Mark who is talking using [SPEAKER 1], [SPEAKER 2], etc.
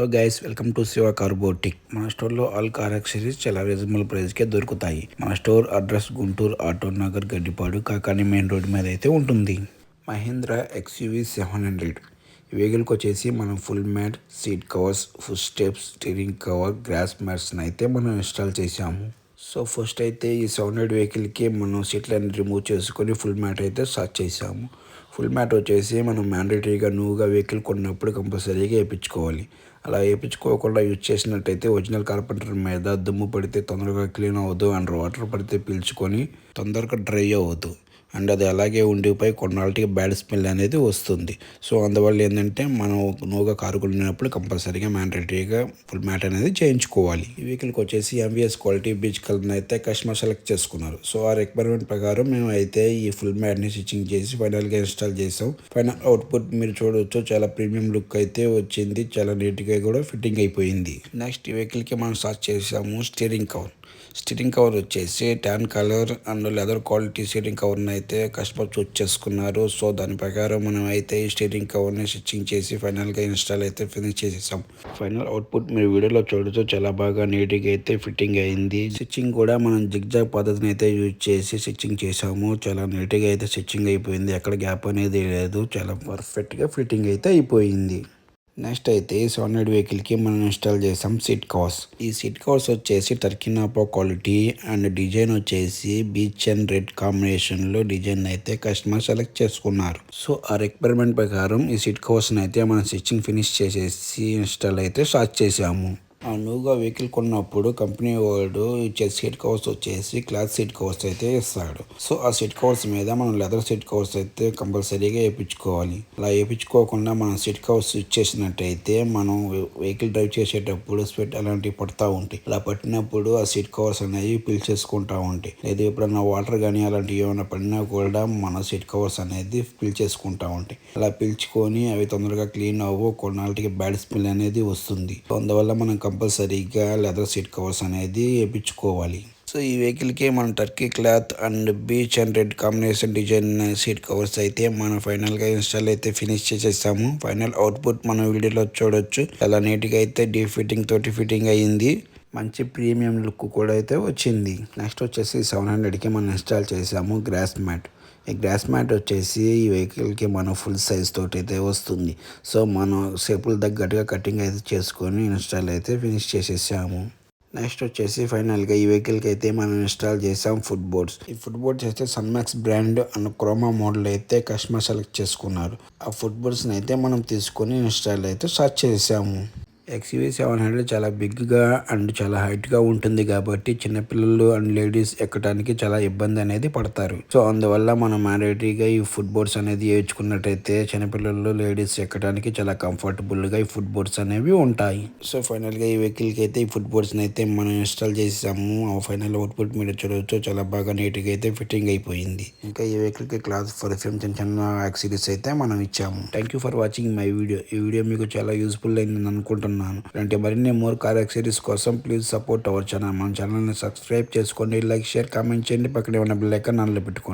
[SPEAKER 1] Hello guys, welcome to Shiva car boutique. మన స్టోర్లో all car accessories చాలా రీజనబుల్ ప్రైస్కే దొరుకుతాయి. మన store address Guntur auto Nagar Gaddipadu Kakani main road మీద అయితే ఉంటుంది. మహీంద్రా XUV 700 ఈ వెహికల్కి వచ్చేసి మనం full mat, seat covers, foot steps, steering cover, grass మ్యాట్స్ని అయితే మనం ఇన్స్టాల్ చేసాము. సో ఫస్ట్ అయితే ఈ 700 వెహికల్కి మనం సీట్లన్నీ రిమూవ్ చేసుకొని ఫుల్ మ్యాట్ అయితే స్టార్ట్ చేసాము. ఫుల్ మ్యాట్ వచ్చేసి మనం మ్యాండేటరీగా నువ్వుగా వెహికల్ కొన్నప్పుడు కంపల్సరీగా వేయించుకోవాలి. అలా వేయించుకోకుండా యూజ్ చేసినట్టయితే ఒరిజినల్ కార్పెంటర్ మీద దుమ్ము పడితే తొందరగా క్లీన్ అవ్వదు, అండ్ వాటర్ పడితే పీల్చుకొని తొందరగా డ్రై అవ్వదు, అండ్ అది అలాగే ఉండిపోయి కొన్నాళ్ళకి బ్యాడ్ స్మెల్ అనేది వస్తుంది. సో అందువల్ల ఏంటంటే మనం నూగా కారు కొనినప్పుడు కంపల్సరీగా మ్యాండేటరీగా ఫుల్ మ్యాట్ అనేది చేయించుకోవాలి. ఈ వెహికల్కి వచ్చేసి MVS క్వాలిటీ బీచ్ కలర్ని అయితే కస్టమర్ సెలెక్ట్ చేసుకున్నారు. సో ఆ రిక్వైర్మెంట్ ప్రకారం మేము అయితే ఈ ఫుల్ మ్యాట్ని స్టిచ్చింగ్ చేసి ఫైనల్గా ఇన్స్టాల్ చేసాం. ఫైనల్ అవుట్పుట్ మీరు చూడవచ్చు, చాలా ప్రీమియం లుక్ అయితే వచ్చింది, చాలా నీట్గా కూడా ఫిట్టింగ్ అయిపోయింది. నెక్స్ట్ ఈ వెహికల్కి మనం స్టార్ట్ చేసాము స్టీరింగ్ కవర్. స్టీరింగ్ కవర్ వచ్చేసి tan colour and leather quality steering కవర్ని అయితే కస్టమర్ చూస్ చేసుకున్నారు. సో దాని ప్రకారం మనం అయితే ఈ స్టీరింగ్ కవర్ని స్టిచ్చింగ్ చేసి ఫైనల్గా ఇన్స్టాల్ అయితే ఫినిష్ చేసేసాం. ఫైనల్ అవుట్పుట్ మీరు వీడియోలో చూడొచ్చు, చాలా బాగా నీట్గా అయితే ఫిట్టింగ్ అయింది. స్టిచ్చింగ్ కూడా మనం జిగ్జాగ్ పద్ధతిని అయితే యూజ్ చేసి స్టిచ్చింగ్ చేసాము. చాలా నీట్గా అయితే స్టిచ్చింగ్ అయిపోయింది, ఎక్కడ గ్యాప్ అనేది లేదు, చాలా పర్ఫెక్ట్గా ఫిట్టింగ్ అయితే అయిపోయింది. నెక్స్ట్ అయితే 700 వెహికల్కి మనం ఇన్స్టాల్ చేసాం సీట్ కవర్స్. ఈ సీట్ కవర్స్ వచ్చేసి టర్కినాపో క్వాలిటీ అండ్ డిజైన్ వచ్చేసి బీచ్ అండ్ రెడ్ కాంబినేషన్లో డిజైన్ అయితే కస్టమర్ సెలెక్ట్ చేసుకున్నారు. సో ఆ రిక్వైర్మెంట్ ప్రకారం ఈ సీట్ కవర్స్ని అయితే మనం స్టిచ్చింగ్ ఫినిష్ చేసేసి ఇన్స్టాల్ అయితే స్టార్ట్ చేసాము. ఆ నువ్వుగా వెహికల్ కొన్నప్పుడు కంపెనీ వాడు ఇచ్చే సీట్ కవర్స్ వచ్చేసి క్లాత్ సీట్ కవర్స్ అయితే ఇస్తాడు. సో ఆ సీట్ కవర్స్ మీద మనం లెదర్ సీట్ కవర్స్ అయితే కంపల్సరీగా వేయించుకోవాలి. అలా వేయించుకోకుండా మనం సీట్ కవర్స్ ఇచ్చేసినట్టయితే మనం వెహికల్ డ్రైవ్ చేసేటప్పుడు స్వెట్ అలాంటివి పడుతూ ఉంటాయి. అలా పట్టినప్పుడు ఆ సీట్ కవర్స్ అనేవి పీల్చేసుకుంటూ ఉంటాయి. లేదా ఎప్పుడన్నా వాటర్ కానీ అలాంటివి ఏమైనా పడినా కూడా మన సీట్ కవర్స్ అనేది పీల్చేసుకుంటూ ఉంటాయి. అలా పీల్చుకొని అవి తొందరగా క్లీన్ అవ్వు, కొన్నాళ్ళకి బ్యాడ్ స్మెల్ అనేది వస్తుంది. అందువల్ల మనం కంపల్సరీగా లెదర్ సీట్ కవర్స్ అనేది వేయించుకోవాలి. సో ఈ వెహికల్కి మనం Turkey cloth and beach and red combination design seat covers అయితే మనం ఫైనల్గా ఇన్స్టాల్ అయితే ఫినిష్ చేసేసాము. ఫైనల్ అవుట్పుట్ మనం వీడియోలో చూడొచ్చు, చాలా నీట్గా అయితే డీప్ ఫిట్టింగ్ తోటి ఫిట్టింగ్ అయ్యింది, మంచి ప్రీమియం లుక్ కూడా అయితే వచ్చింది. నెక్స్ట్ వచ్చేసి 700కి మనం ఇన్స్టాల్ చేసాము గ్రాస్ మ్యాట్. ఈ గ్రాస్ మ్యాట్ వచ్చేసి ఈ వెహికల్కి మనం ఫుల్ సైజ్ తోటి అయితే వస్తుంది. సో మనం షేపులు తగ్గట్టుగా కటింగ్ అయితే చేసుకొని ఇన్స్టాల్ అయితే ఫినిష్ చేసేసాము. నెక్స్ట్ వచ్చేసి ఫైనల్గా ఈ వెహికల్కి అయితే మనం ఇన్స్టాల్ చేసాం ఫుట్ బోర్డ్స్. ఈ ఫుట్ బోర్డ్స్ అయితే సన్మాక్స్ బ్రాండ్ అండ్ క్రోమా మోడల్ అయితే కస్టమర్ సెలెక్ట్ చేసుకున్నారు. ఆ ఫుట్ బోర్డ్స్ని అయితే మనం తీసుకొని ఇన్స్టాల్ అయితే స్టార్ట్ చేసాము. XUV 700 చాలా బిగ్గా అండ్ చాలా హైట్గా ఉంటుంది కాబట్టి చిన్నపిల్లలు అండ్ లేడీస్ ఎక్కడానికి చాలా ఇబ్బంది అనేది పడతారు. సో అందువల్ల మనం మ్యాండేటరీగా ఈ ఫుట్ బోర్డ్స్ అనేది వేయించుకున్నట్టయితే చిన్నపిల్లలు లేడీస్ ఎక్కడానికి చాలా కంఫర్టబుల్గా ఈ ఫుట్ బోర్డ్స్ అనేవి ఉంటాయి. సో ఫైనల్గా ఈ వెహికల్కి అయితే ఈ ఫుట్ బోర్డ్స్ని అయితే మనం ఇన్స్టాల్ చేసాము. ఆ ఫైనల్ అవుట్పుట్ మీరు చూడవచ్చు, చాలా బాగా నీట్గా అయితే ఫిట్టింగ్ అయిపోయింది. ఇంకా ఈ వెహికల్కి క్లాత్ పర్ఫ్యూమ్ చిన్న చిన్న యాక్సెసరీస్ అయితే మనం ఇచ్చాము. Thank you for watching my video. ఈ వీడియో మీకు చాలా యూస్ఫుల్ అయిందని అనుకుంటున్నాను. ఇలాంటి మరిన్ని మోర్ కార్ యాక్సెసరీస్ కోసం ప్లీజ్ సపోర్ట్ అవర్ ఛానల్. మన ఛానల్ని సబ్స్క్రైబ్ చేసుకోండి, లైక్, షేర్, కామెంట్ చేయండి, పక్కనే ఉన్న బెల్ ఐకాన్ ఆన్లో పెట్టుకోండి.